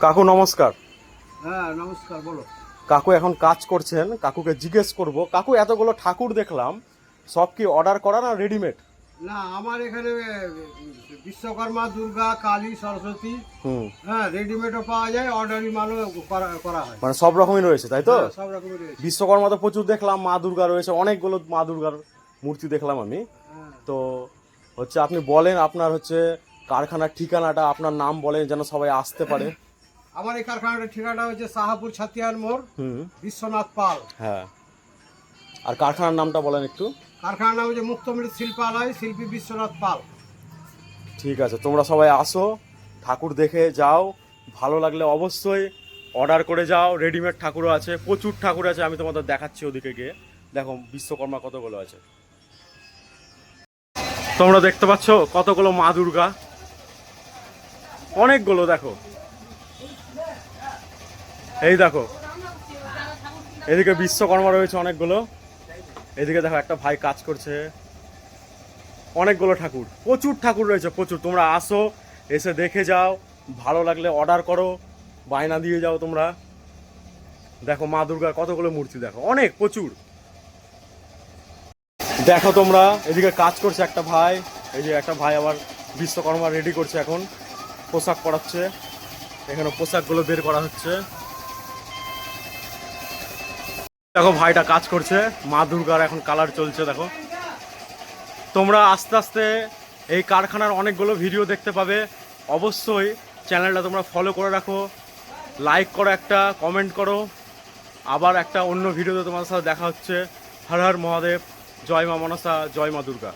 কাকু নমস্কার। হ্যাঁ নমস্কার, বলো। কাকু এখন কাজ করছেন, কাকুকে জিজ্ঞেস করব, কাকু এতগুলো ঠাকুর দেখলাম, সব কি অর্ডার করা না রেডিমেড? না, আমার এখানে বিশ্বকর্মা, দুর্গা, কালী, সরস্বতী, হুম, হ্যাঁ, রেডিমেডও পাওয়া যায়, অর্ডারি মালও করা হয়। মানে সব রকমই রয়েছে তাই তো? হ্যাঁ, সব রকমের রয়েছে। বিশ্বকর্মা তো প্রচুর দেখলাম, মা দুর্গা রয়েছে, অনেকগুলো মা দুর্গার মূর্তি দেখলাম আমি। হ্যাঁ। তো হচ্ছে আপনি বলেন আপনার হচ্ছে কারখানার ঠিকানাটা, আপনার নাম বলেন যেন সবাই আসতে পারে। আমার এই কারখানাটার ঠিকানা হচ্ছে সাহাপুর ছাতিয়ার মোড়, হুম, বিশ্বনাথ পাল। হ্যাঁ। আর কারখানার নামটা বলেন একটু। কারখানার নাম হচ্ছে মুক্তমৃত শিল্পালয়, শিল্পী বিশ্বনাথ পাল। ঠিক আছে, তোমরা সবাই আসো, ঠাকুর দেখে যাও, ভালো লাগলে অবশ্যই অর্ডার করে যাও। রেডিমেড ঠাকুরও আছে, প্রচুর ঠাকুর আছে, আমি তোমাদের দেখাচ্ছি ওদিকে গিয়ে। দেখো বিশ্বকর্মা কতগুলো আছে, তোমরা দেখতে পাচ্ছ কতগুলো মা দুর্গা, অনেকগুলো। দেখো, এই দেখো, এদিকে বিশ্বকর্মা রয়েছে অনেকগুলো, এদিকে দেখো একটা ভাই কাজ করছে, অনেকগুলো ঠাকুর, প্রচুর ঠাকুর রয়েছে, প্রচুর। তোমরা আসো, এসে দেখে যাও, ভালো লাগলে অর্ডার করো, বায়না দিয়ে যাও তোমরা। দেখো মা দুর্গার কতগুলো মূর্তি, দেখো অনেক, প্রচুর। দেখো তোমরা, এদিকে কাজ করছে একটা ভাই, এই যে একটা ভাই আবার বিশ্বকর্মা রেডি করছে, এখন পোশাক পরাচ্ছে, এখানে পোশাকগুলো বের করা হচ্ছে। দেখো ভাইটা কাজ করছে, মা দুর্গার এখন কালার চলছে। দেখো তোমরা আস্তে আস্তে এই কারখানার অনেকগুলো ভিডিও দেখতে পাবে। অবশ্যই চ্যানেলটা তোমরা ফলো করে রাখো, লাইক করো, একটা কমেন্ট করো। আবার একটা অন্য ভিডিওতে তোমাদের সাথে দেখা হচ্ছে। হর হর মহাদেব, জয় মা মনসা, জয় মা দুর্গা।